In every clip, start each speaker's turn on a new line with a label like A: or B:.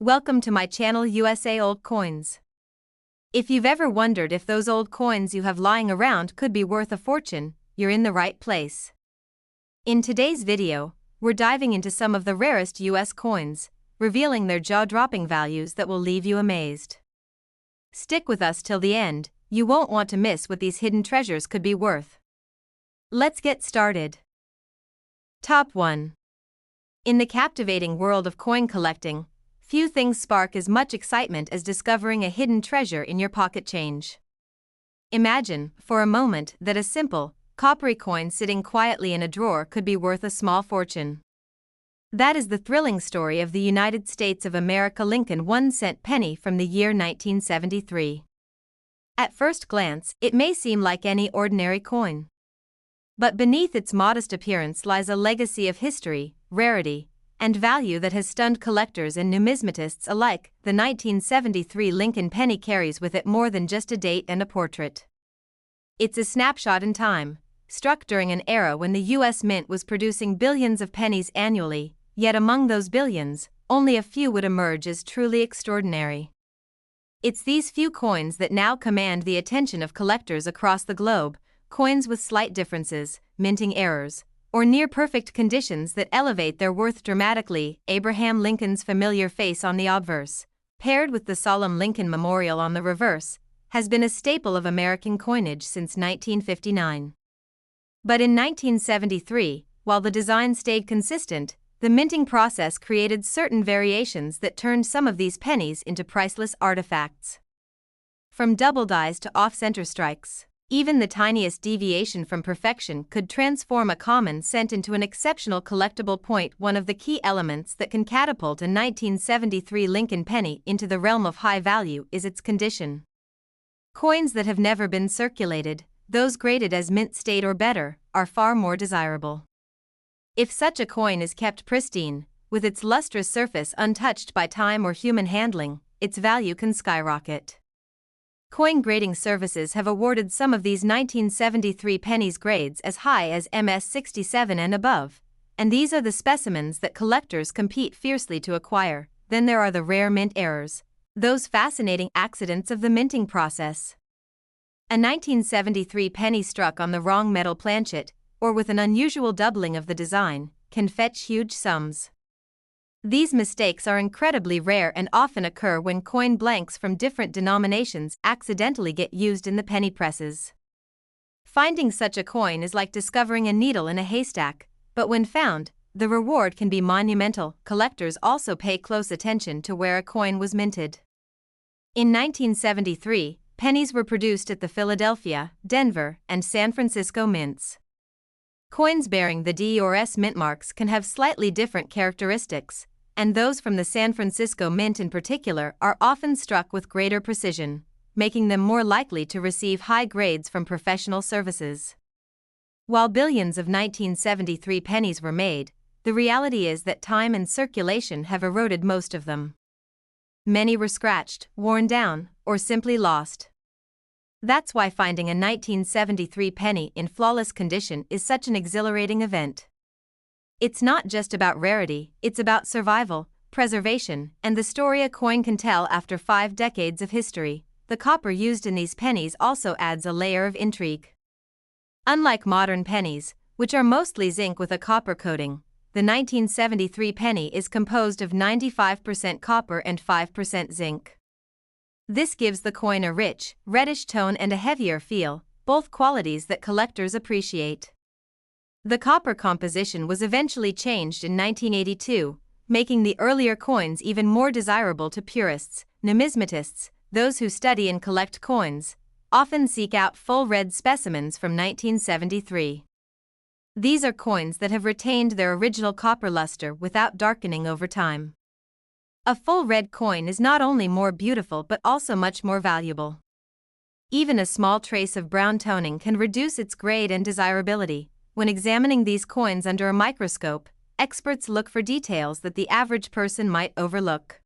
A: Welcome to my channel USA Old Coins. If you've ever wondered if those old coins you have lying around could be worth a fortune, you're in the right place. In today's video, we're diving into some of the rarest US coins, revealing their jaw-dropping values that will leave you amazed. Stick with us till the end, you won't want to miss what these hidden treasures could be worth. Let's get started. Top 1. In the captivating world of coin collecting, few things spark as much excitement as discovering a hidden treasure in your pocket change. Imagine, for a moment, that a simple, coppery coin sitting quietly in a drawer could be worth a small fortune. That is the thrilling story of the United States of America Lincoln 1-cent penny from the year 1973. At first glance, it may seem like any ordinary coin. But beneath its modest appearance lies a legacy of history, rarity, and value that has stunned collectors and numismatists alike. The 1973 Lincoln penny carries with it more than just a date and a portrait. It's a snapshot in time, struck during an era when the U.S. Mint was producing billions of pennies annually, yet among those billions, only a few would emerge as truly extraordinary. It's these few coins that now command the attention of collectors across the globe, coins with slight differences, minting errors, or near-perfect conditions that elevate their worth dramatically. Abraham Lincoln's familiar face on the obverse, paired with the solemn Lincoln Memorial on the reverse, has been a staple of American coinage since 1959. But in 1973, while the design stayed consistent, the minting process created certain variations that turned some of these pennies into priceless artifacts. From double dies to off-center strikes, even the tiniest deviation from perfection could transform a common cent into an exceptional collectible point. One of the key elements that can catapult a 1973 Lincoln penny into the realm of high value is its condition. Coins that have never been circulated, those graded as mint state or better, are far more desirable. If such a coin is kept pristine, with its lustrous surface untouched by time or human handling, its value can skyrocket. Coin grading services have awarded some of these 1973 pennies grades as high as MS67 and above, and these are the specimens that collectors compete fiercely to acquire. Then there are the rare mint errors, those fascinating accidents of the minting process. A 1973 penny struck on the wrong metal planchet, or with an unusual doubling of the design, can fetch huge sums. These mistakes are incredibly rare and often occur when coin blanks from different denominations accidentally get used in the penny presses. Finding such a coin is like discovering a needle in a haystack, but when found, the reward can be monumental. Collectors also pay close attention to where a coin was minted. In 1973, pennies were produced at the Philadelphia, Denver, and San Francisco mints. Coins bearing the D or S mint marks can have slightly different characteristics, and those from the San Francisco Mint in particular are often struck with greater precision, making them more likely to receive high grades from professional services. While billions of 1973 pennies were made, the reality is that time and circulation have eroded most of them. Many were scratched, worn down, or simply lost. That's why finding a 1973 penny in flawless condition is such an exhilarating event. It's not just about rarity, it's about survival, preservation, and the story a coin can tell after 5 decades of history. The copper used in these pennies also adds a layer of intrigue. Unlike modern pennies, which are mostly zinc with a copper coating, the 1973 penny is composed of 95% copper and 5% zinc. This gives the coin a rich, reddish tone and a heavier feel, both qualities that collectors appreciate. The copper composition was eventually changed in 1982, making the earlier coins even more desirable to purists. Numismatists, those who study and collect coins, often seek out full red specimens from 1973. These are coins that have retained their original copper luster without darkening over time. A full red coin is not only more beautiful but also much more valuable. Even a small trace of brown toning can reduce its grade and desirability. When examining these coins under a microscope, experts look for details that the average person might overlook.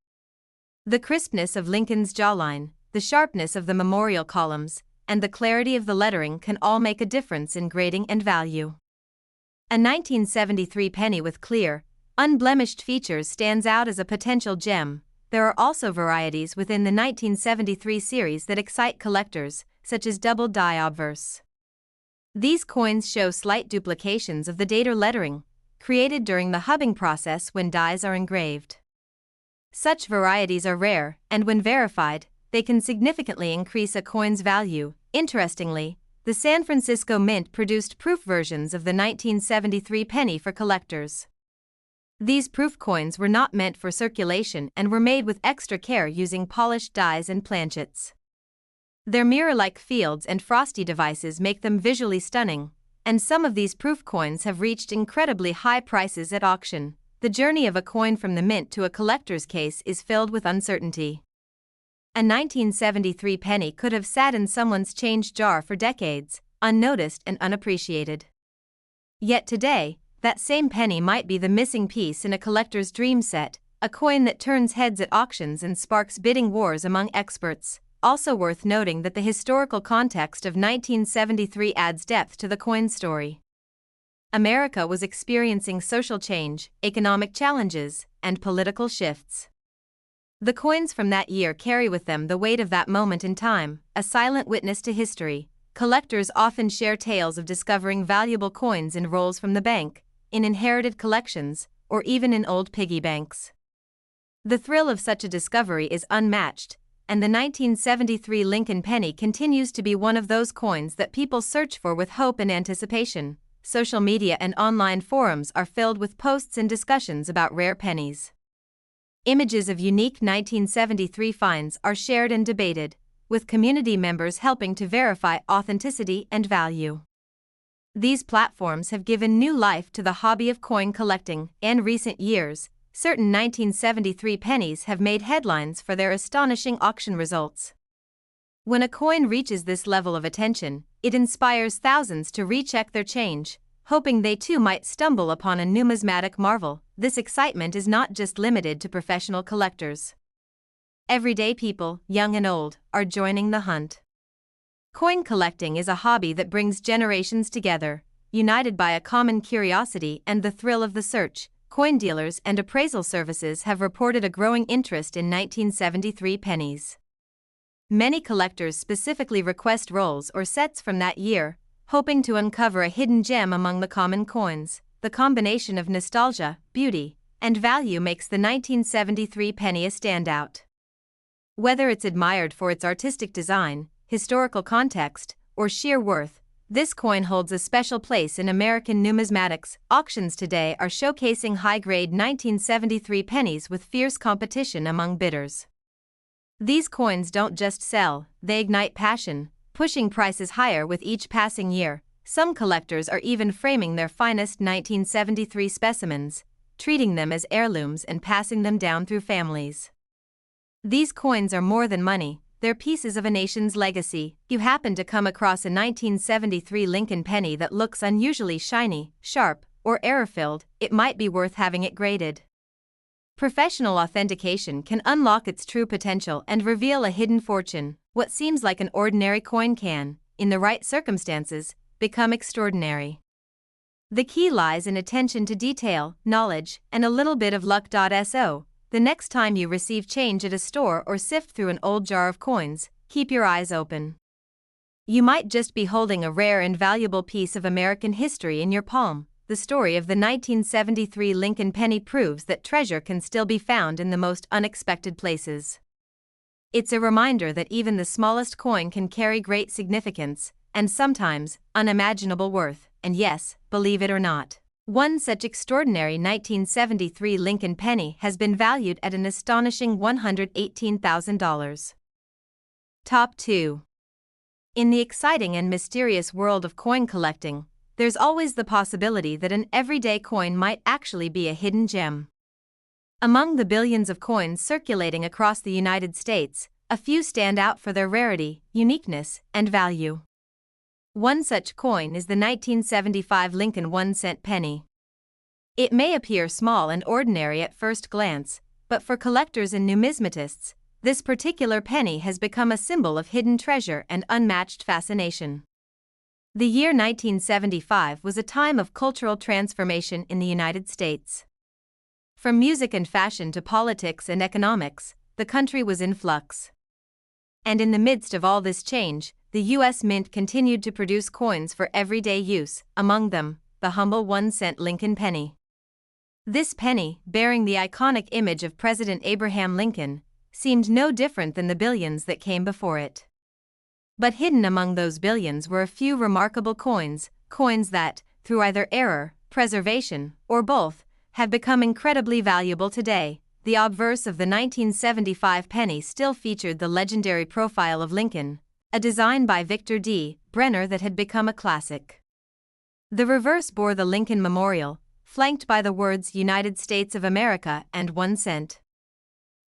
A: The crispness of Lincoln's jawline, the sharpness of the memorial columns, and the clarity of the lettering can all make a difference in grading and value. A 1973 penny with clear, unblemished features stands out as a potential gem, there are also varieties within the 1973 series that excite collectors, such as double die obverse. These coins show slight duplications of the date or lettering, created during the hubbing process when dies are engraved. Such varieties are rare, and when verified, they can significantly increase a coin's value. Interestingly, the San Francisco Mint produced proof versions of the 1973 penny for collectors. These proof coins were not meant for circulation and were made with extra care using polished dies and planchets. Their mirror-like fields and frosty devices make them visually stunning, and some of these proof coins have reached incredibly high prices at auction. The journey of a coin from the mint to a collector's case is filled with uncertainty. A 1973 penny could have sat in someone's change jar for decades, unnoticed and unappreciated. Yet today, that same penny might be the missing piece in a collector's dream set, a coin that turns heads at auctions and sparks bidding wars among experts. Also worth noting that the historical context of 1973 adds depth to the coin story. America was experiencing social change, economic challenges, and political shifts. The coins from that year carry with them the weight of that moment in time, a silent witness to history. Collectors often share tales of discovering valuable coins in rolls from the bank, in inherited collections, or even in old piggy banks. The thrill of such a discovery is unmatched, and the 1973 Lincoln penny continues to be one of those coins that people search for with hope and anticipation. Social media and online forums are filled with posts and discussions about rare pennies. Images of unique 1973 finds are shared and debated, with community members helping to verify authenticity and value. These platforms have given new life to the hobby of coin collecting. In recent years, certain 1973 pennies have made headlines for their astonishing auction results. When a coin reaches this level of attention, it inspires thousands to recheck their change, hoping they too might stumble upon a numismatic marvel. This excitement is not just limited to professional collectors. Everyday people, young and old, are joining the hunt. Coin collecting is a hobby that brings generations together, united by a common curiosity and the thrill of the search. Coin dealers and appraisal services have reported a growing interest in 1973 pennies. Many collectors specifically request rolls or sets from that year, hoping to uncover a hidden gem among the common coins. The combination of nostalgia, beauty, and value makes the 1973 penny a standout. Whether it's admired for its artistic design, historical context, or sheer worth, this coin holds a special place in American numismatics. Auctions today are showcasing high-grade 1973 pennies with fierce competition among bidders. These coins don't just sell, they ignite passion, pushing prices higher with each passing year. Some collectors are even framing their finest 1973 specimens, treating them as heirlooms and passing them down through families. These coins are more than money. They're pieces of a nation's legacy. If you happen to come across a 1973 Lincoln penny that looks unusually shiny, sharp, or error-filled, it might be worth having it graded. Professional authentication can unlock its true potential and reveal a hidden fortune. What seems like an ordinary coin can, in the right circumstances, become extraordinary. The key lies in attention to detail, knowledge, and a little bit of luck. So, the next time you receive change at a store or sift through an old jar of coins, keep your eyes open. You might just be holding a rare and valuable piece of American history in your palm. The story of the 1973 Lincoln penny proves that treasure can still be found in the most unexpected places. It's a reminder that even the smallest coin can carry great significance, and sometimes unimaginable worth. And yes, believe it or not, one such extraordinary 1973 Lincoln penny has been valued at an astonishing $118,000. Top 2. In the exciting and mysterious world of coin collecting, there's always the possibility that an everyday coin might actually be a hidden gem. Among the billions of coins circulating across the United States, a few stand out for their rarity, uniqueness, and value. One such coin is the 1975 Lincoln 1-cent penny. It may appear small and ordinary at first glance, but for collectors and numismatists, this particular penny has become a symbol of hidden treasure and unmatched fascination. The year 1975 was a time of cultural transformation in the United States. From music and fashion to politics and economics, the country was in flux. And in the midst of all this change, the U.S. Mint continued to produce coins for everyday use, among them, the humble 1-cent Lincoln penny. This penny, bearing the iconic image of President Abraham Lincoln, seemed no different than the billions that came before it. But hidden among those billions were a few remarkable coins that, through either error, preservation, or both, have become incredibly valuable today. The obverse of the 1975 penny still featured the legendary profile of Lincoln, a design by Victor D. Brenner that had become a classic. The reverse bore the Lincoln Memorial, flanked by the words United States of America and 1 cent.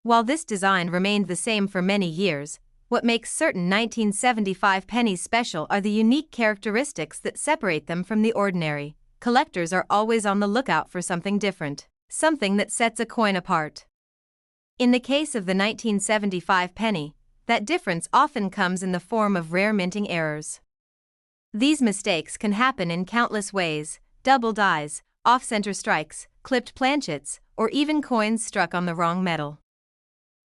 A: While this design remained the same for many years, what makes certain 1975 pennies special are the unique characteristics that separate them from the ordinary. Collectors are always on the lookout for something different, something that sets a coin apart. In the case of the 1975 penny, that difference often comes in the form of rare minting errors. These mistakes can happen in countless ways: double dies, off-center strikes, clipped planchets, or even coins struck on the wrong metal.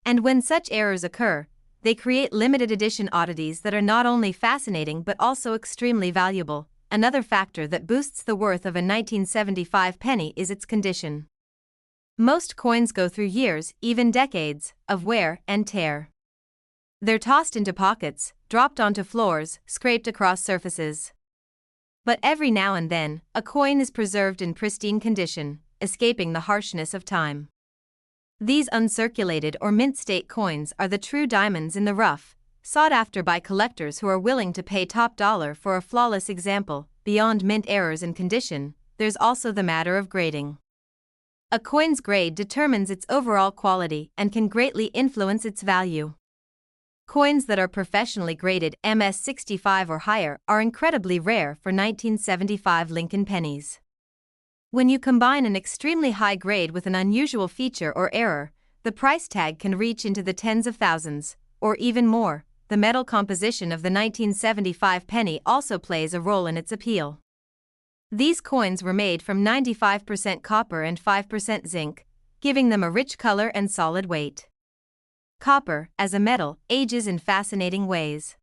A: And when such errors occur, they create limited edition oddities that are not only fascinating but also extremely valuable. Another factor that boosts the worth of a 1975 penny is its condition. Most coins go through years, even decades, of wear and tear. They're tossed into pockets, dropped onto floors, scraped across surfaces. But every now and then, a coin is preserved in pristine condition, escaping the harshness of time. These uncirculated or mint-state coins are the true diamonds in the rough, sought after by collectors who are willing to pay top dollar for a flawless example. Beyond mint errors and condition, there's also the matter of grading. A coin's grade determines its overall quality and can greatly influence its value. Coins that are professionally graded MS-65 or higher are incredibly rare for 1975 Lincoln pennies. When you combine an extremely high grade with an unusual feature or error, the price tag can reach into the tens of thousands, or even more. The metal composition of the 1975 penny also plays a role in its appeal. These coins were made from 95% copper and 5% zinc, giving them a rich color and solid weight. Copper, as a metal, ages in fascinating ways.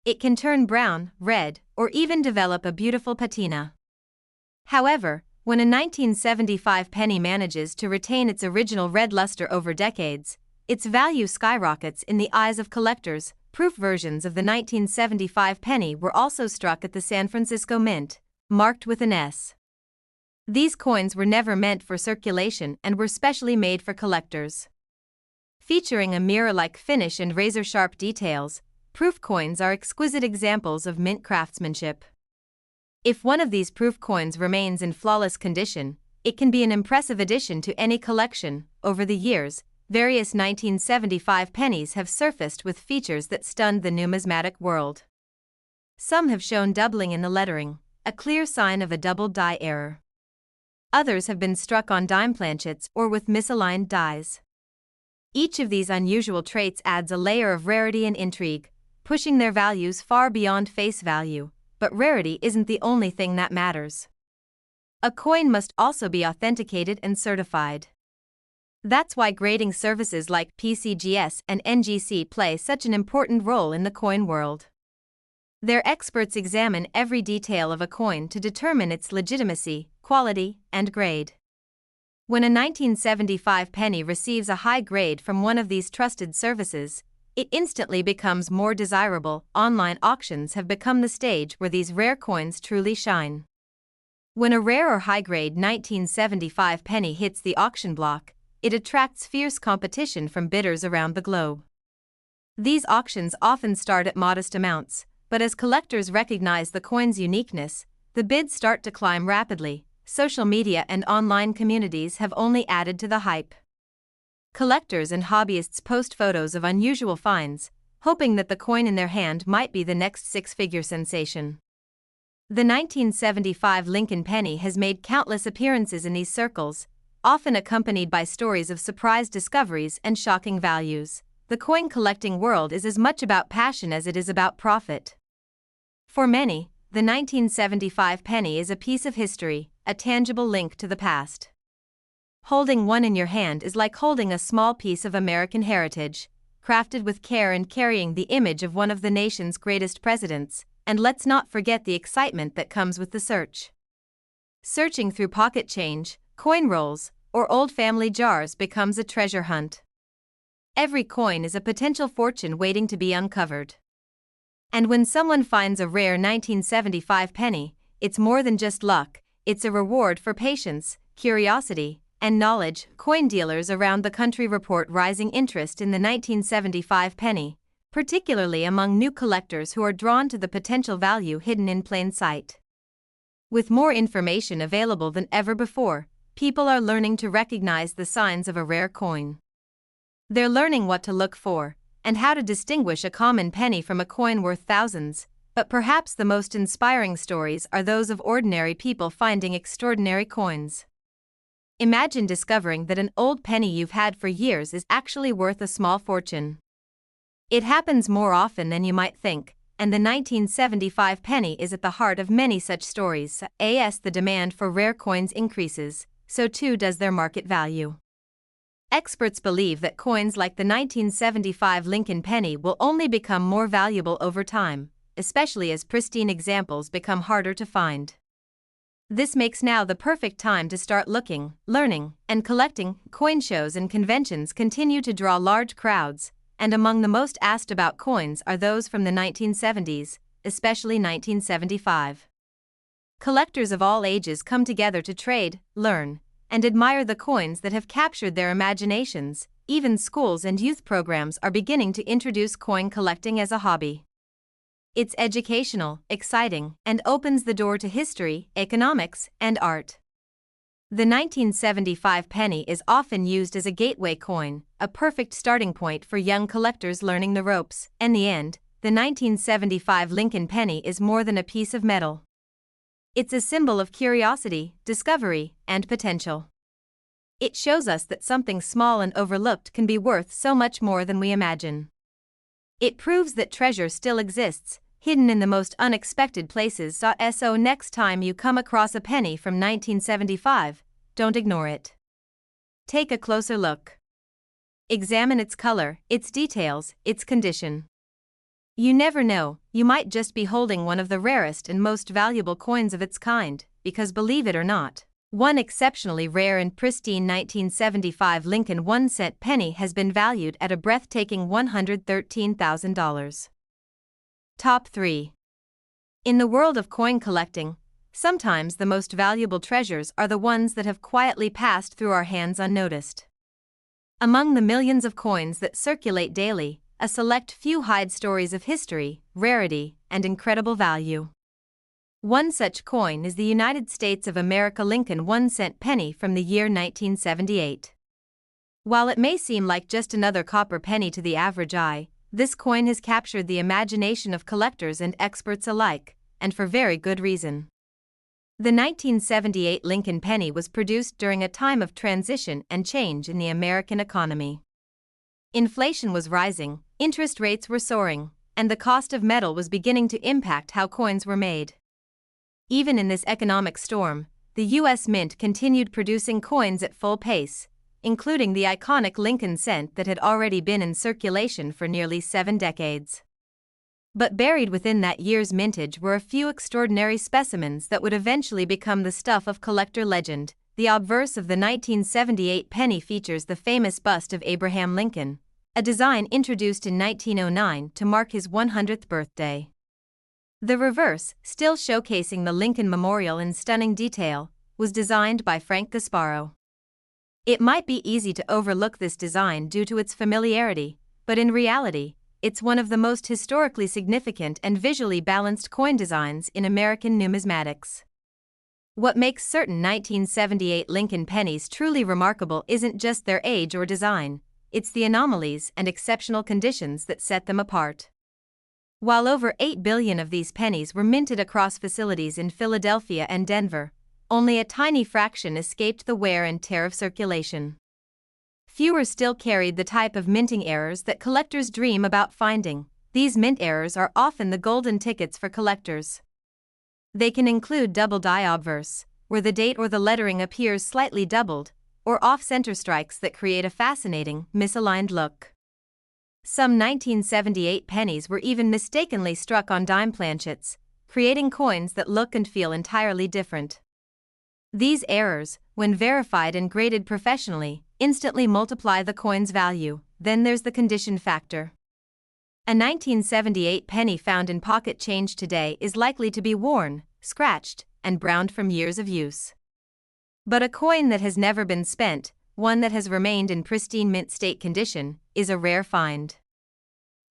A: It can turn brown, red, or even develop a beautiful patina. However, when a 1975 penny manages to retain its original red luster over decades, its value skyrockets in the eyes of collectors. Proof versions of the 1975 penny were also struck at the San Francisco Mint, marked with an S. These coins were never meant for circulation and were specially made for collectors. Featuring a mirror-like finish and razor-sharp details, proof coins are exquisite examples of mint craftsmanship. If one of these proof coins remains in flawless condition, it can be an impressive addition to any collection. Over the years, various 1975 pennies have surfaced with features that stunned the numismatic world. Some have shown doubling in the lettering, a clear sign of a double die error. Others have been struck on dime planchets or with misaligned dies. Each of these unusual traits adds a layer of rarity and intrigue, pushing their values far beyond face value. But rarity isn't the only thing that matters. A coin must also be authenticated and certified. That's why grading services like PCGS and NGC play such an important role in the coin world. Their experts examine every detail of a coin to determine its legitimacy, quality, and grade. When a 1975 penny receives a high grade from one of these trusted services, it instantly becomes more desirable. Online auctions have become the stage where these rare coins truly shine. When a rare or high-grade 1975 penny hits the auction block, it attracts fierce competition from bidders around the globe. These auctions often start at modest amounts, but as collectors recognize the coin's uniqueness, the bids start to climb rapidly. Social media and online communities have only added to the hype. Collectors and hobbyists post photos of unusual finds, hoping that the coin in their hand might be the next six-figure sensation. The 1975 Lincoln penny has made countless appearances in these circles, often accompanied by stories of surprise discoveries and shocking values. The coin collecting world is as much about passion as it is about profit. For many, the 1975 penny is a piece of history, a tangible link to the past. Holding one in your hand is like holding a small piece of American heritage, crafted with care and carrying the image of one of the nation's greatest presidents, and let's not forget the excitement that comes with the search. Searching through pocket change, coin rolls, or old family jars becomes a treasure hunt. Every coin is a potential fortune waiting to be uncovered. And when someone finds a rare 1975 penny, it's more than just luck, it's a reward for patience, curiosity, and knowledge. Coin dealers around the country report rising interest in the 1975 penny, particularly among new collectors who are drawn to the potential value hidden in plain sight. With more information available than ever before, people are learning to recognize the signs of a rare coin. They're learning what to look for, and how to distinguish a common penny from a coin worth thousands, but perhaps the most inspiring stories are those of ordinary people finding extraordinary coins. Imagine discovering that an old penny you've had for years is actually worth a small fortune. It happens more often than you might think, and the 1975 penny is at the heart of many such stories. As the demand for rare coins increases, so too does their market value. Experts believe that coins like the 1975 Lincoln penny will only become more valuable over time, especially as pristine examples become harder to find. This makes now the perfect time to start looking, learning, and collecting. Coin shows and conventions continue to draw large crowds, and among the most asked about coins are those from the 1970s, especially 1975. Collectors of all ages come together to trade, learn, and admire the coins that have captured their imaginations. Even schools and youth programs are beginning to introduce coin collecting as a hobby. It's educational, exciting, and opens the door to history, economics, and art. The 1975 penny is often used as a gateway coin, a perfect starting point for young collectors learning the ropes. In the end, the 1975 Lincoln penny is more than a piece of metal. It's a symbol of curiosity, discovery, and potential. It shows us that something small and overlooked can be worth so much more than we imagine. It proves that treasure still exists, hidden in the most unexpected places. So next time you come across a penny from 1975, don't ignore it. Take a closer look. Examine its color, its details, its condition. You never know, you might just be holding one of the rarest and most valuable coins of its kind, because believe it or not, one exceptionally rare and pristine 1975 Lincoln 1-cent penny has been valued at a breathtaking $113,000. Top 3. In the world of coin collecting, sometimes the most valuable treasures are the ones that have quietly passed through our hands unnoticed. Among the millions of coins that circulate daily, a select few hide stories of history, rarity, and incredible value. One such coin is the United States of America Lincoln 1-cent penny from the year 1978. While it may seem like just another copper penny to the average eye, this coin has captured the imagination of collectors and experts alike, and for very good reason. The 1978 Lincoln penny was produced during a time of transition and change in the American economy. Inflation was rising, interest rates were soaring, and the cost of metal was beginning to impact how coins were made. Even in this economic storm, the U.S. Mint continued producing coins at full pace, including the iconic Lincoln cent that had already been in circulation for nearly 7 decades. But buried within that year's mintage were a few extraordinary specimens that would eventually become the stuff of collector legend. The obverse of the 1978 penny features the famous bust of Abraham Lincoln, a design introduced in 1909 to mark his 100th birthday. The reverse, still showcasing the Lincoln Memorial in stunning detail, was designed by Frank Gasparo. It might be easy to overlook this design due to its familiarity, but in reality, it's one of the most historically significant and visually balanced coin designs in American numismatics. What makes certain 1978 Lincoln pennies truly remarkable isn't just their age or design, it's the anomalies and exceptional conditions that set them apart. While over 8 billion of these pennies were minted across facilities in Philadelphia and Denver, only a tiny fraction escaped the wear and tear of circulation. Fewer still carried the type of minting errors that collectors dream about finding. These mint errors are often the golden tickets for collectors. They can include double die obverse, where the date or the lettering appears slightly doubled, or off-center strikes that create a fascinating, misaligned look. Some 1978 pennies were even mistakenly struck on dime planchets, creating coins that look and feel entirely different. These errors, when verified and graded professionally, instantly multiply the coin's value. Then there's the condition factor. A 1978 penny found in pocket change today is likely to be worn, scratched, and browned from years of use. But a coin that has never been spent, one that has remained in pristine mint state condition, is a rare find.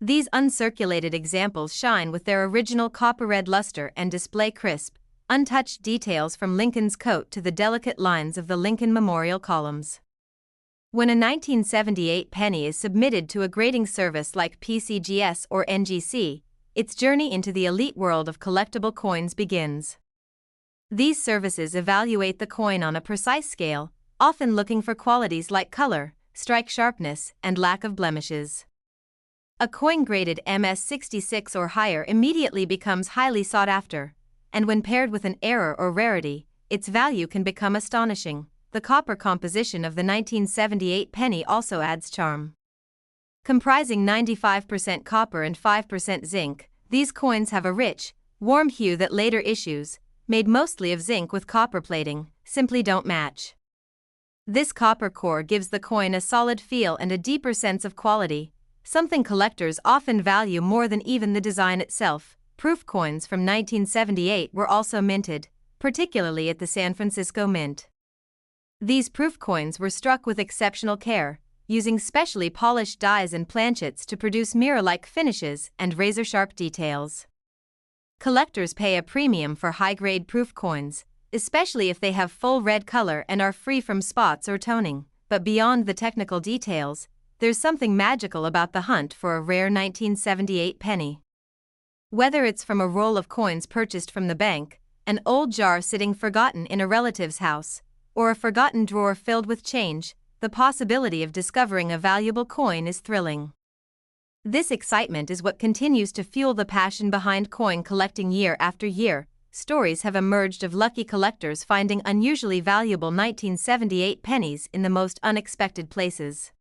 A: These uncirculated examples shine with their original copper-red luster and display crisp, untouched details from Lincoln's coat to the delicate lines of the Lincoln Memorial columns. When a 1978 penny is submitted to a grading service like PCGS or NGC, its journey into the elite world of collectible coins begins. These services evaluate the coin on a precise scale, often looking for qualities like color, strike sharpness, and lack of blemishes. A coin graded MS66 or higher immediately becomes highly sought after, and when paired with an error or rarity, its value can become astonishing. The copper composition of the 1978 penny also adds charm. Comprising 95% copper and 5% zinc, these coins have a rich, warm hue that later issues, made mostly of zinc with copper plating, simply don't match. This copper core gives the coin a solid feel and a deeper sense of quality, something collectors often value more than even the design itself. Proof coins from 1978 were also minted, particularly at the San Francisco Mint. These proof coins were struck with exceptional care, using specially polished dies and planchets to produce mirror-like finishes and razor-sharp details. Collectors pay a premium for high-grade proof coins, especially if they have full red color and are free from spots or toning. But beyond the technical details, there's something magical about the hunt for a rare 1978 penny. Whether it's from a roll of coins purchased from the bank, an old jar sitting forgotten in a relative's house, or a forgotten drawer filled with change, the possibility of discovering a valuable coin is thrilling. This excitement is what continues to fuel the passion behind coin collecting year after year. Stories have emerged of lucky collectors finding unusually valuable 1978 pennies in the most unexpected places.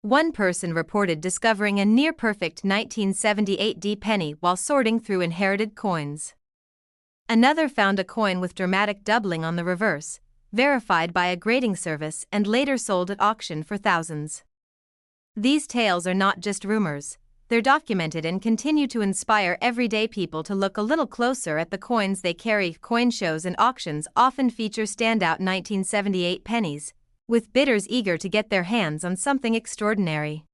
A: One person reported discovering a near-perfect 1978 D penny while sorting through inherited coins. Another found a coin with dramatic doubling on the reverse, verified by a grading service and later sold at auction for thousands. These tales are not just rumors, they're documented and continue to inspire everyday people to look a little closer at the coins they carry. Coin shows and auctions often feature standout 1978 pennies, with bidders eager to get their hands on something extraordinary.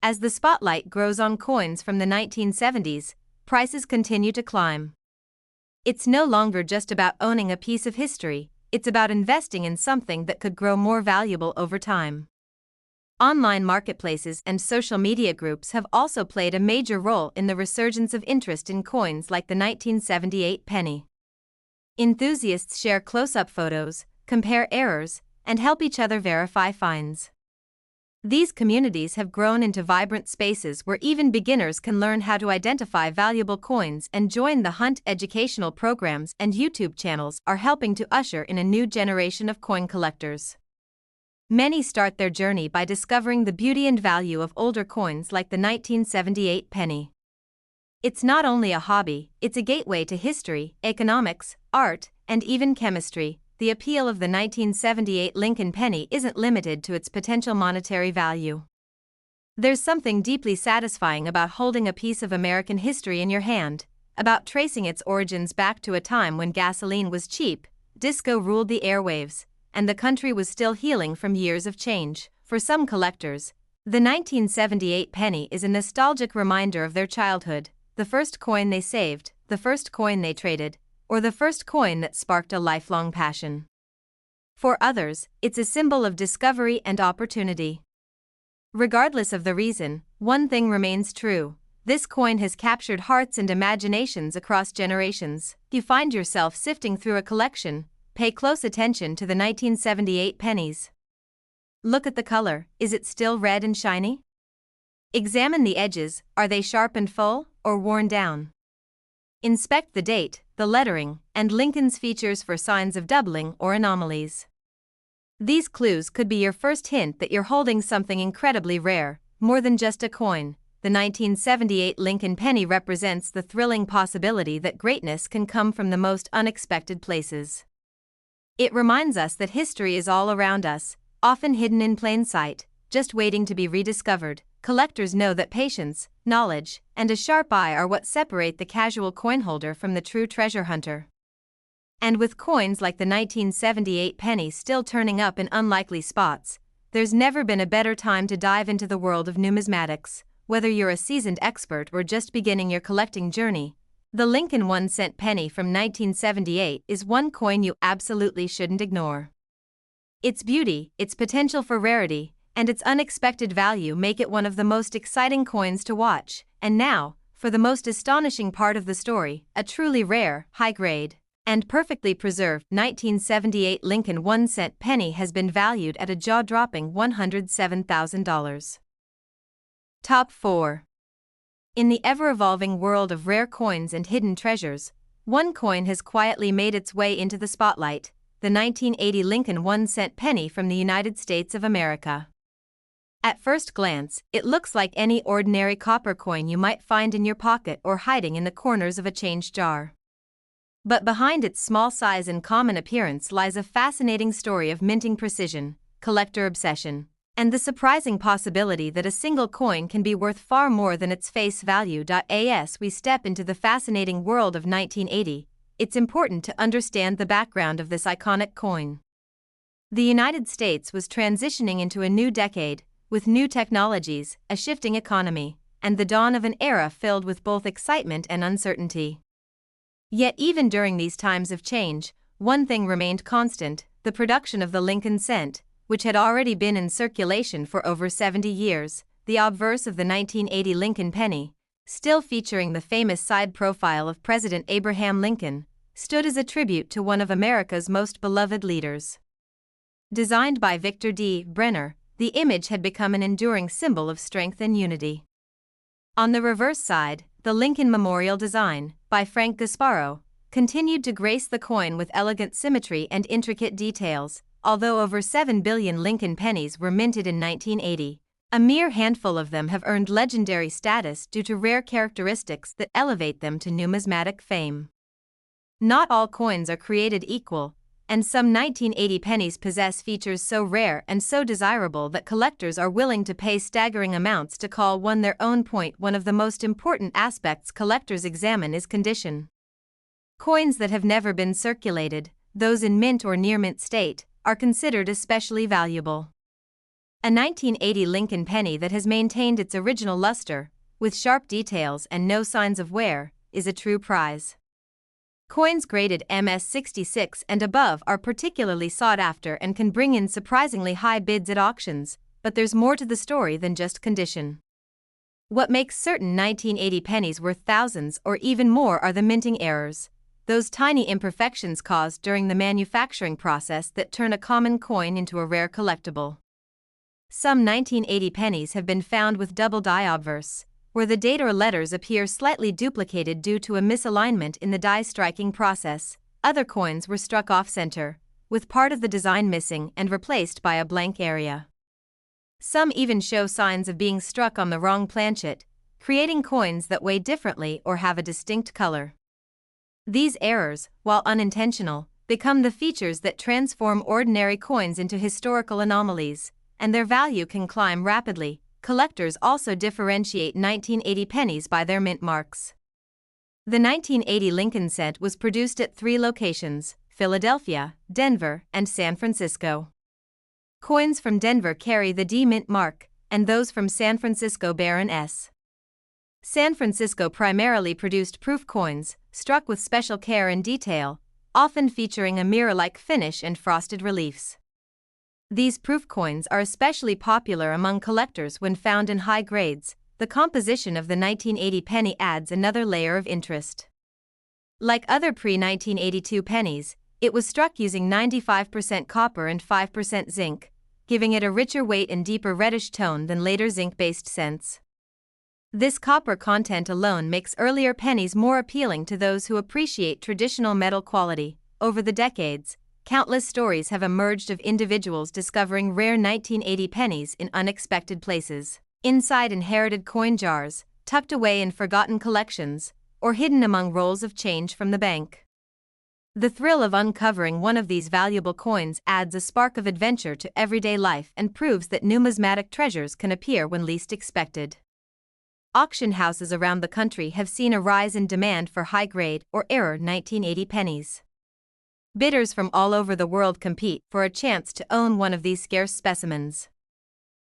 A: As the spotlight grows on coins from the 1970s, prices continue to climb. It's no longer just about owning a piece of history, it's about investing in something that could grow more valuable over time. Online marketplaces and social media groups have also played a major role in the resurgence of interest in coins like the 1978 penny. Enthusiasts share close-up photos, compare errors, and help each other verify finds. These communities have grown into vibrant spaces where even beginners can learn how to identify valuable coins and join the hunt. Educational programs and YouTube channels are helping to usher in a new generation of coin collectors. Many start their journey by discovering the beauty and value of older coins like the 1978 penny. It's not only a hobby, it's a gateway to history, economics, art, and even chemistry. The appeal of the 1978 Lincoln penny isn't limited to its potential monetary value. There's something deeply satisfying about holding a piece of American history in your hand, about tracing its origins back to a time when gasoline was cheap, disco ruled the airwaves, and the country was still healing from years of change. For some collectors, the 1978 penny is a nostalgic reminder of their childhood, the first coin they saved, the first coin they traded, or the first coin that sparked a lifelong passion. For others, it's a symbol of discovery and opportunity. Regardless of the reason, one thing remains true: this coin has captured hearts and imaginations across generations. If you find yourself sifting through a collection, pay close attention to the 1978 pennies. Look at the color, is it still red and shiny? Examine the edges, are they sharp and full, or worn down? Inspect the date, the lettering, and Lincoln's features for signs of doubling or anomalies. These clues could be your first hint that you're holding something incredibly rare, more than just a coin. The 1978 Lincoln penny represents the thrilling possibility that greatness can come from the most unexpected places. It reminds us that history is all around us, often hidden in plain sight, just waiting to be rediscovered. Collectors know that patience, knowledge, and a sharp eye are what separate the casual coin holder from the true treasure hunter. And with coins like the 1978 penny still turning up in unlikely spots, there's never been a better time to dive into the world of numismatics. Whether you're a seasoned expert or just beginning your collecting journey, the Lincoln 1-cent penny from 1978 is one coin you absolutely shouldn't ignore. Its beauty, its potential for rarity, and its unexpected value make it one of the most exciting coins to watch. And now, for the most astonishing part of the story, a truly rare, high-grade, and perfectly preserved 1978 Lincoln 1-cent penny has been valued at a jaw-dropping $107,000. Top 4. In the ever-evolving world of rare coins and hidden treasures, one coin has quietly made its way into the spotlight: the 1980 Lincoln 1-cent penny from the United States of America. At first glance, it looks like any ordinary copper coin you might find in your pocket or hiding in the corners of a change jar. But behind its small size and common appearance lies a fascinating story of minting precision, collector obsession, and the surprising possibility that a single coin can be worth far more than its face value. As we step into the fascinating world of 1980, it's important to understand the background of this iconic coin. The United States was transitioning into a new decade, with new technologies, a shifting economy, and the dawn of an era filled with both excitement and uncertainty. Yet even during these times of change, one thing remained constant: the production of the Lincoln cent, which had already been in circulation for over 70 years. The obverse of the 1980 Lincoln penny, still featuring the famous side profile of President Abraham Lincoln, stood as a tribute to one of America's most beloved leaders. Designed by Victor D. Brenner, the image had become an enduring symbol of strength and unity. On the reverse side, the Lincoln Memorial design, by Frank Gasparo, continued to grace the coin with elegant symmetry and intricate details. Although over 7 billion Lincoln pennies were minted in 1980, a mere handful of them have earned legendary status due to rare characteristics that elevate them to numismatic fame. Not all coins are created equal, and some 1980 pennies possess features so rare and so desirable that collectors are willing to pay staggering amounts to call one their own. One of the most important aspects collectors examine is condition. Coins that have never been circulated, those in mint or near mint state, are considered especially valuable. A 1980 Lincoln penny that has maintained its original luster, with sharp details and no signs of wear, is a true prize. Coins graded MS-66 and above are particularly sought after and can bring in surprisingly high bids at auctions, but there's more to the story than just condition. What makes certain 1980 pennies worth thousands or even more are the minting errors, those tiny imperfections caused during the manufacturing process that turn a common coin into a rare collectible. Some 1980 pennies have been found with double die obverse, where the date or letters appear slightly duplicated due to a misalignment in the die striking process. Other coins were struck off-center, with part of the design missing and replaced by a blank area. Some even show signs of being struck on the wrong planchet, creating coins that weigh differently or have a distinct color. These errors, while unintentional, become the features that transform ordinary coins into historical anomalies, and their value can climb rapidly. Collectors also differentiate 1980 pennies by their mint marks. The 1980 Lincoln cent was produced at 3 locations: Philadelphia, Denver, and San Francisco. Coins from Denver carry the D mint mark, and those from San Francisco bear an S. San Francisco primarily produced proof coins, struck with special care and detail, often featuring a mirror-like finish and frosted reliefs. These proof coins are especially popular among collectors when found in high grades. The composition of the 1980 penny adds another layer of interest. Like other pre-1982 pennies, it was struck using 95% copper and 5% zinc, giving it a richer weight and deeper reddish tone than later zinc-based cents. This copper content alone makes earlier pennies more appealing to those who appreciate traditional metal quality. Over the decades, countless stories have emerged of individuals discovering rare 1980 pennies in unexpected places, inside inherited coin jars, tucked away in forgotten collections, or hidden among rolls of change from the bank. The thrill of uncovering one of these valuable coins adds a spark of adventure to everyday life and proves that numismatic treasures can appear when least expected. Auction houses around the country have seen a rise in demand for high-grade or rare 1980 pennies. Bidders from all over the world compete for a chance to own one of these scarce specimens.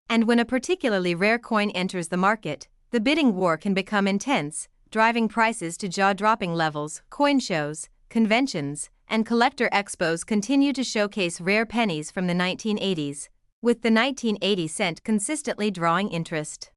A: And when a particularly rare coin enters the market, the bidding war can become intense, driving prices to jaw-dropping levels. Coin shows, conventions, and collector expos continue to showcase rare pennies from the 1980s, with the 1980 cent consistently drawing interest.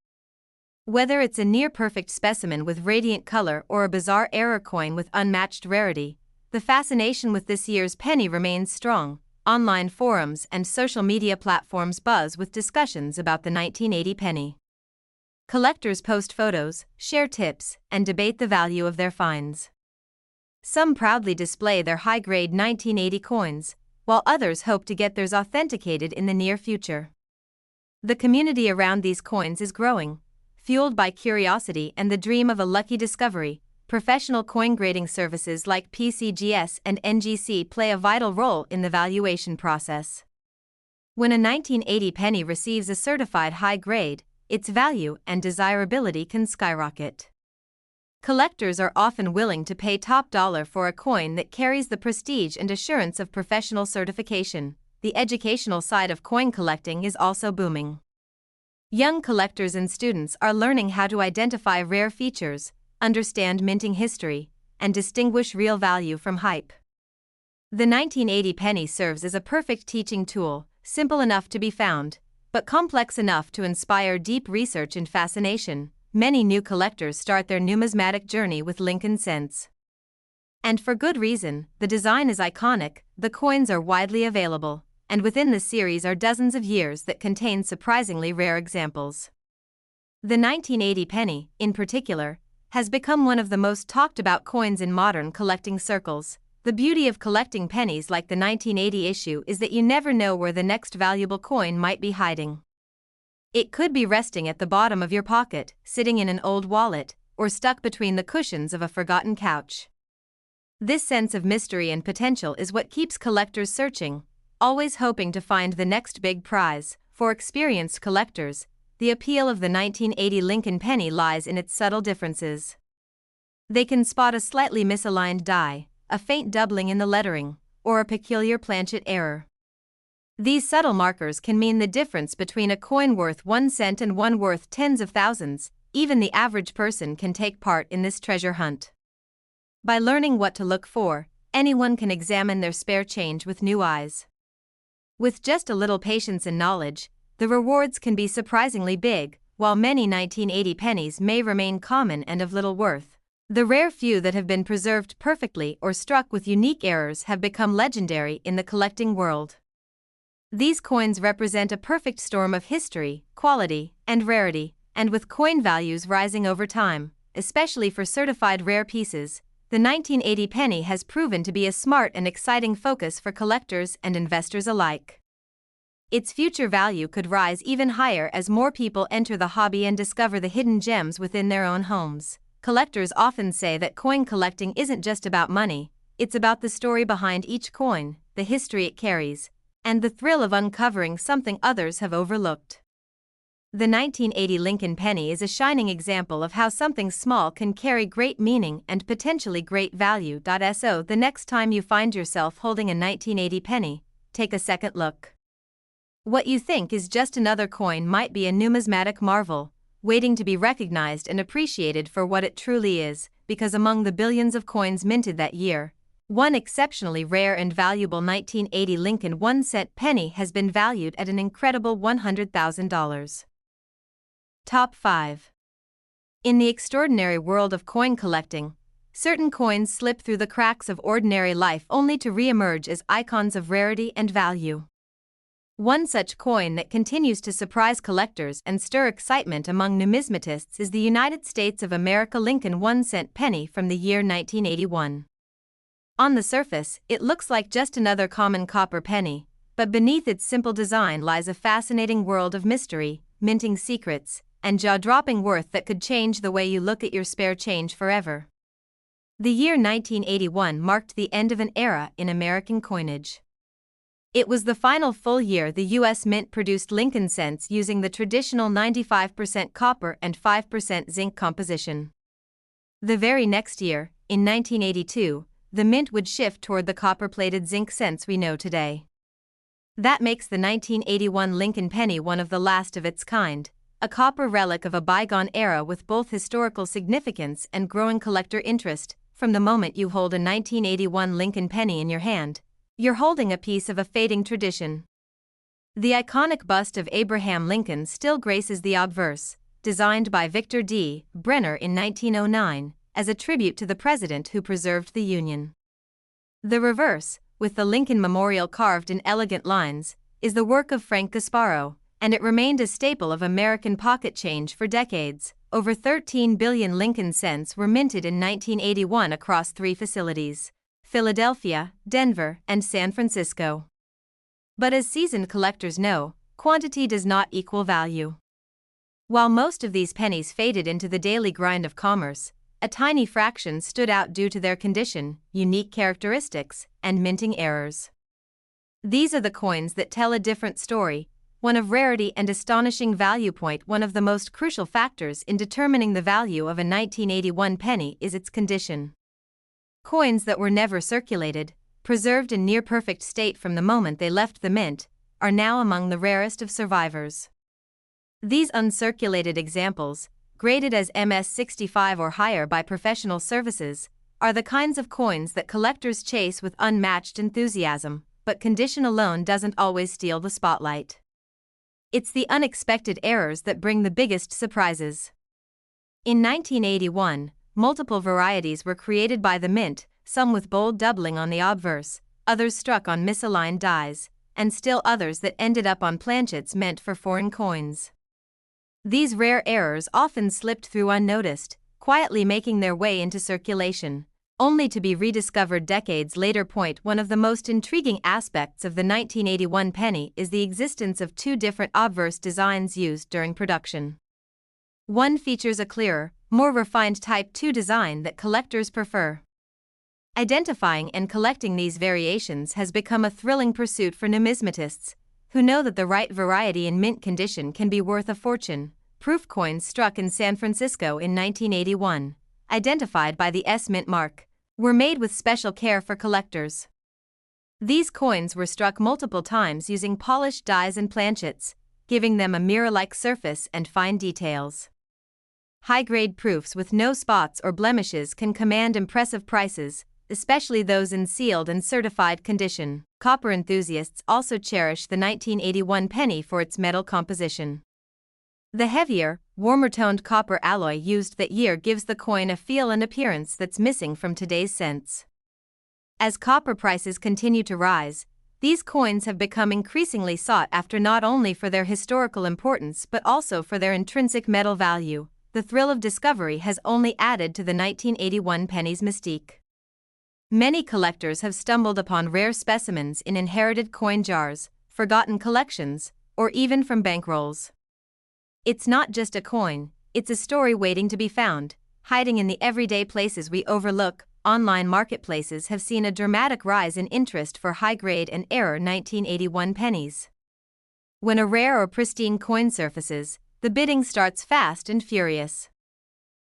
A: Whether it's a near-perfect specimen with radiant color or a bizarre error coin with unmatched rarity, the fascination with this year's penny remains strong. Online forums and social media platforms buzz with discussions about the 1980 penny. Collectors post photos, share tips, and debate the value of their finds. Some proudly display their high-grade 1980 coins, while others hope to get theirs authenticated in the near future. The community around these coins is growing, fueled by curiosity and the dream of a lucky discovery. Professional coin grading services like PCGS and NGC play a vital role in the valuation process. When a 1980 penny receives a certified high grade, its value and desirability can skyrocket. Collectors are often willing to pay top dollar for a coin that carries the prestige and assurance of professional certification. The educational side of coin collecting is also booming. Young collectors and students are learning how to identify rare features, understand minting history, and distinguish real value from hype. The 1980 penny serves as a perfect teaching tool, simple enough to be found, but complex enough to inspire deep research and fascination. Many new collectors start their numismatic journey with Lincoln cents. And for good reason. The design is iconic, the coins are widely available, and within the series are dozens of years that contain surprisingly rare examples. The 1980 penny, in particular, has become one of the most talked about coins in modern collecting circles. The beauty of collecting pennies like the 1980 issue is that you never know where the next valuable coin might be hiding. It could be resting at the bottom of your pocket, sitting in an old wallet, or stuck between the cushions of a forgotten couch. This sense of mystery and potential is what keeps collectors searching, always hoping to find the next big prize. For experienced collectors, the appeal of the 1980 Lincoln penny lies in its subtle differences. They can spot a slightly misaligned die, a faint doubling in the lettering, or a peculiar planchet error. These subtle markers can mean the difference between a coin worth 1 cent and one worth tens of thousands. Even the average person can take part in this treasure hunt. By learning what to look for, anyone can examine their spare change with new eyes. With just a little patience and knowledge, the rewards can be surprisingly big. While many 1980 pennies may remain common and of little worth, the rare few that have been preserved perfectly or struck with unique errors have become legendary in the collecting world. These coins represent a perfect storm of history, quality, and rarity, and with coin values rising over time, especially for certified rare pieces, the 1980 penny has proven to be a smart and exciting focus for collectors and investors alike. Its future value could rise even higher as more people enter the hobby and discover the hidden gems within their own homes. Collectors often say that coin collecting isn't just about money, it's about the story behind each coin, the history it carries, and the thrill of uncovering something others have overlooked. The 1980 Lincoln penny is a shining example of how something small can carry great meaning and potentially great value. So the next time you find yourself holding a 1980 penny, take a second look. What you think is just another coin might be a numismatic marvel, waiting to be recognized and appreciated for what it truly is, because among the billions of coins minted that year, one exceptionally rare and valuable 1980 Lincoln 1-cent penny has been valued at an incredible $100,000. Top 5. In the extraordinary world of coin collecting, certain coins slip through the cracks of ordinary life only to re-emerge as icons of rarity and value. One such coin that continues to surprise collectors and stir excitement among numismatists is the United States of America Lincoln 1-cent penny from the year 1981. On the surface, it looks like just another common copper penny, but beneath its simple design lies a fascinating world of mystery, minting secrets, and jaw-dropping worth that could change the way you look at your spare change forever. The year 1981 marked the end of an era in American coinage. It was the final full year the U.S. Mint produced Lincoln cents using the traditional 95% copper and 5% zinc composition. The very next year, in 1982, the Mint would shift toward the copper-plated zinc cents we know today. That makes the 1981 Lincoln penny one of the last of its kind, a copper relic of a bygone era with both historical significance and growing collector interest. From the moment you hold a 1981 Lincoln penny in your hand, you're holding a piece of a fading tradition. The iconic bust of Abraham Lincoln still graces the obverse, designed by Victor D. Brenner in 1909, as a tribute to the president who preserved the Union. The reverse, with the Lincoln Memorial carved in elegant lines, is the work of Frank Gasparo, and it remained a staple of American pocket change for decades. Over 13 billion Lincoln cents were minted in 1981 across 3 facilities: Philadelphia, Denver, and San Francisco. But as seasoned collectors know, quantity does not equal value. While most of these pennies faded into the daily grind of commerce, a tiny fraction stood out due to their condition, unique characteristics, and minting errors. These are the coins that tell a different story, one of rarity and astonishing value. One of the most crucial factors in determining the value of a 1981 penny is its condition. Coins that were never circulated, preserved in near-perfect state from the moment they left the mint, are now among the rarest of survivors. These uncirculated examples, graded as MS-65 or higher by professional services, are the kinds of coins that collectors chase with unmatched enthusiasm, but condition alone doesn't always steal the spotlight. It's the unexpected errors that bring the biggest surprises. In 1981, multiple varieties were created by the Mint, some with bold doubling on the obverse, others struck on misaligned dies, and still others that ended up on planchets meant for foreign coins. These rare errors often slipped through unnoticed, quietly making their way into circulation, only to be rediscovered decades later. One of the most intriguing aspects of the 1981 penny is the existence of 2 different obverse designs used during production. One features a clearer, more refined Type 2 design that collectors prefer. Identifying and collecting these variations has become a thrilling pursuit for numismatists, who know that the right variety in mint condition can be worth a fortune. Proof coins struck in San Francisco in 1981, identified by the S-Mint mark, were made with special care for collectors. These coins were struck multiple times using polished dies and planchets, giving them a mirror-like surface and fine details. High-grade proofs with no spots or blemishes can command impressive prices, especially those in sealed and certified condition. Copper enthusiasts also cherish the 1981 penny for its metal composition. The heavier, warmer-toned copper alloy used that year gives the coin a feel and appearance that's missing from today's cents. As copper prices continue to rise, these coins have become increasingly sought after not only for their historical importance but also for their intrinsic metal value. The thrill of discovery has only added to the 1981 penny's mystique. Many collectors have stumbled upon rare specimens in inherited coin jars, forgotten collections, or even from bankrolls. It's not just a coin, it's a story waiting to be found, hiding in the everyday places we overlook. Online marketplaces have seen a dramatic rise in interest for high-grade and error 1981 pennies. When a rare or pristine coin surfaces, the bidding starts fast and furious.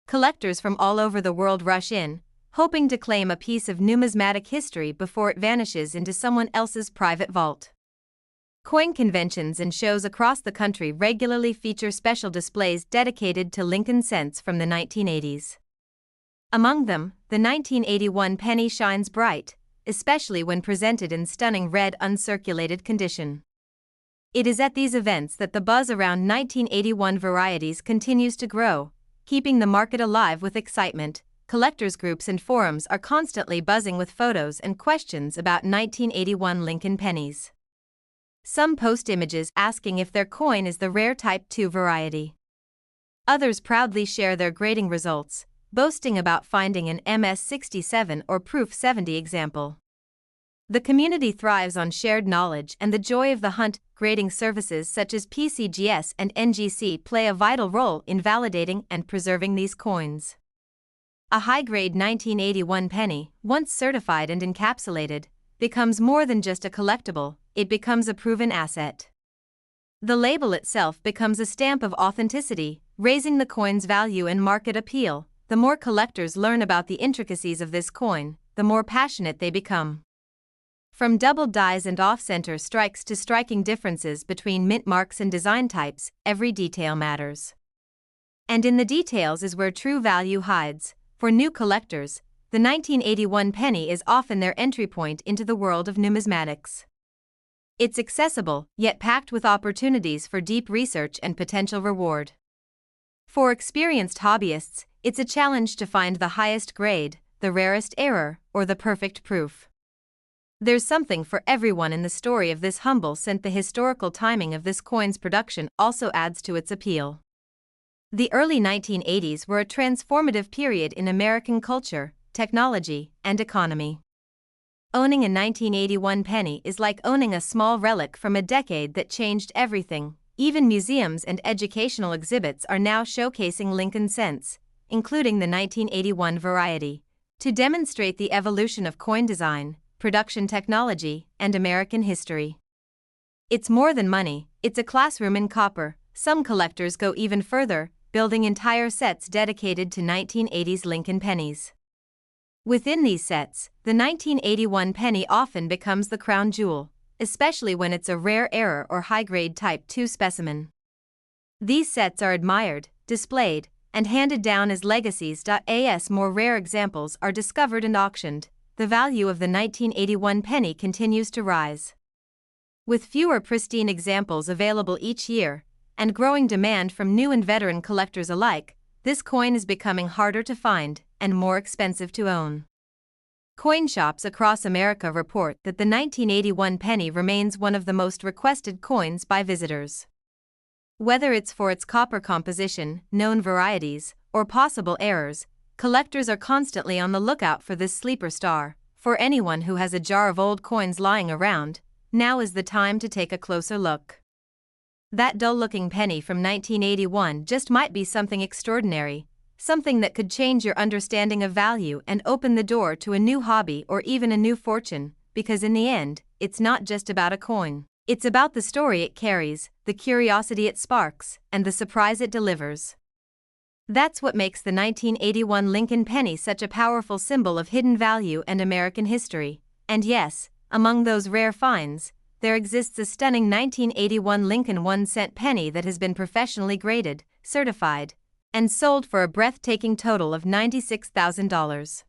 A: Collectors from all over the world rush in, hoping to claim a piece of numismatic history before it vanishes into someone else's private vault. Coin conventions and shows across the country regularly feature special displays dedicated to Lincoln cents from the 1980s. Among them, the 1981 penny shines bright, especially when presented in stunning red uncirculated condition. It is at these events that the buzz around 1981 varieties continues to grow, keeping the market alive with excitement. Collectors groups and forums are constantly buzzing with photos and questions about 1981 Lincoln pennies. Some post images asking if their coin is the rare Type 2 variety. Others proudly share their grading results, boasting about finding an MS-67 or Proof 70 example. The community thrives on shared knowledge and the joy of the hunt. Grading services such as PCGS and NGC play a vital role in validating and preserving these coins. A high-grade 1981 penny, once certified and encapsulated, becomes more than just a collectible, it becomes a proven asset. The label itself becomes a stamp of authenticity, raising the coin's value and market appeal. The more collectors learn about the intricacies of this coin, the more passionate they become. From doubled dies and off-center strikes to striking differences between mint marks and design types, every detail matters. And in the details is where true value hides. For new collectors, the 1981 penny is often their entry point into the world of numismatics. It's accessible, yet packed with opportunities for deep research and potential reward. For experienced hobbyists, it's a challenge to find the highest grade, the rarest error, or the perfect proof. There's something for everyone in the story of this humble cent. The historical timing of this coin's production also adds to its appeal. The early 1980s were a transformative period in American culture, technology, and economy. Owning a 1981 penny is like owning a small relic from a decade that changed everything. Even museums and educational exhibits are now showcasing Lincoln cents, including the 1981 variety, to demonstrate the evolution of coin design, production technology, and American history. It's more than money, it's a classroom in copper. Some collectors go even further, building entire sets dedicated to 1980s Lincoln pennies. Within these sets, the 1981 penny often becomes the crown jewel, especially when it's a rare error or high-grade Type II specimen. These sets are admired, displayed, and handed down as legacies. As more rare examples are discovered and auctioned, the value of the 1981 penny continues to rise. With fewer pristine examples available each year, and growing demand from new and veteran collectors alike, this coin is becoming harder to find and more expensive to own. Coin shops across America report that the 1981 penny remains one of the most requested coins by visitors. Whether it's for its copper composition, known varieties, or possible errors, collectors are constantly on the lookout for this sleeper star. For anyone who has a jar of old coins lying around, now is the time to take a closer look. That dull-looking penny from 1981 just might be something extraordinary, something that could change your understanding of value and open the door to a new hobby or even a new fortune, because in the end, it's not just about a coin. It's about the story it carries, the curiosity it sparks, and the surprise it delivers. That's what makes the 1981 Lincoln penny such a powerful symbol of hidden value and American history. And yes, among those rare finds, there exists a stunning 1981 Lincoln 1-cent penny that has been professionally graded, certified, and sold for a breathtaking total of $96,000.